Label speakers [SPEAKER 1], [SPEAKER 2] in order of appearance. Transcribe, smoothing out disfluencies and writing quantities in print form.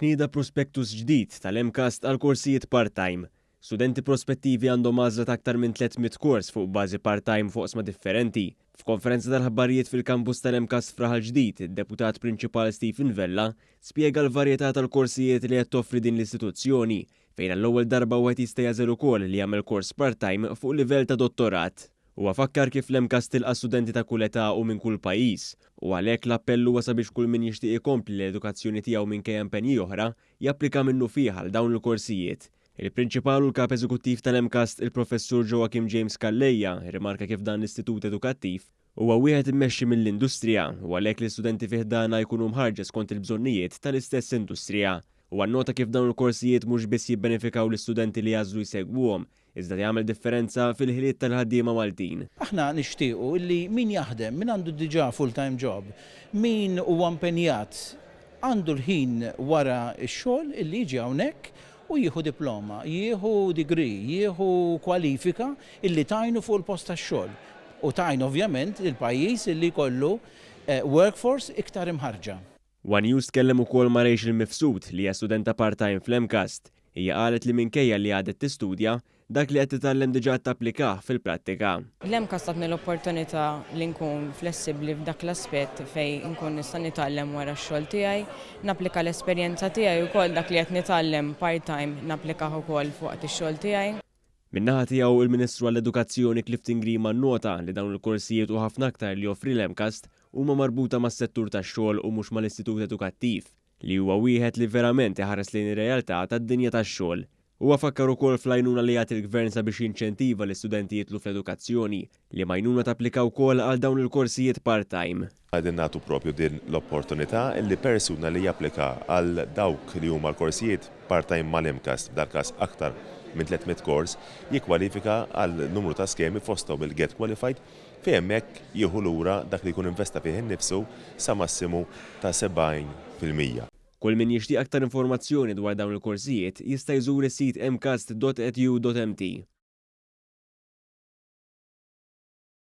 [SPEAKER 1] Tnieda prospektus ġdid tal-MCAST għal korsijiet part-time. Studenti prospettivi għandhom għażla ta' aktar minn 300 kors fuq bażi part-time foqsma differenti. F'konferenza tal-ħabbarijiet fil-kampus tal-MCAST Fraħal ġdid, id-deputat prinċipali Stephen Vella spjega l-varjetà tal-korsijiet li qed toffri din l-istituzzjoni, fejn għall-ewwel darba wieħed jista' jagħżel ukoll li jagħmel kors part-time fuq livell ta' dottorat. Huwa fakkar kif l-MCAST tilqa' studenti ta' kull età u minn kull pajjiż, u għalhekk l-appell huwa sabiex kull min jixtieq ikompli l-edukazzjoni tiegħu minkejja impenji oħra japplika minnu fih għal dawn il-korsijiet. Il-prinċipal u l-kap eżekuttiv tal-MCAST, il-professur Joachim James Calleja, rimarka kif dan l-istitut edukattiv huwa wieħed immexxi mill-industrija u għalhekk l-istudenti fih dana jkunu mħarġa skont il-bżonnijiet tal-istess industrija. U għannota kif dawn il-korsijiet mhux biss jibbenefikaw l-istudenti li jażlu jsegwuhom, iżda jagħmel differenza fil-ħiliet tal-ħaddiema Maltin.
[SPEAKER 2] Aħna nixtiequ li min jaħdem, min għandu diġà full-time job, min huwa impenjat għandu l-ħin wara x-xogħol illi jiġi hawnhekk u jieħu diploma, jieħu degree, jieħu kwalifika illi tajnu fuq il-post tax-xogħol. U tajnu ovvjament il-pajjiż illi jkollu workforce iktar imħarġa.
[SPEAKER 1] One News tkellem ukoll ma' Rachel Mifsud li hija studenta part-time fl-MCAST. Hija qalet li minkejja li għadet tistudja, dak li qed titgħallem diġà tapplikah fil-prattika.
[SPEAKER 3] L-MCAST tatni l-opportunità li nkun flessibbli f'dak l-aspett fejn nkun nista' nitgħallem wara x-xogħol tiegħi, napplika l-esperjenza tiegħi wkoll dak li qed nitgħallem part-time napplikah ukoll fuq ix-xogħol tiegħi.
[SPEAKER 1] Min-naħa tiegħu il-Ministru għall-Edukazzjoni Clifton Green nnota li dawn il-korsijiet u ħafna aktar li joffri l-MCAST huma marbuta mas-settur tax-xogħol u mhux mal-istitut edukattiv, li huwa wieħed li verament iħares lejn ir-realtà tad-dinja tax-xogħol. Huwa fakkar ukoll fl-għajnuna li jagħti l-Gvern sabiex jinċentiva l-istudenti jitlu fl-edukazzjoni li għajnuna tapplika wkoll għal dawn il-korsijiet part-time.
[SPEAKER 4] Għadin nagħtu propju din l-opportunità li persuna li japplika għal dawk li huma l-korsijiet part-time mal-MCAST, f'dal-każ aktar minn 300 kors, jikkwalifika għal numru ta' skemi fosthom il-Get Qualified fejn hemmhekk jieħu lura dak li jkun investa fih innifsu sa massimu ta' 70%.
[SPEAKER 1] Kull min jixtieq aktar informazzjoni dwar dawn il-korsijiet jista' jżur is-sit mcast.edu.mt.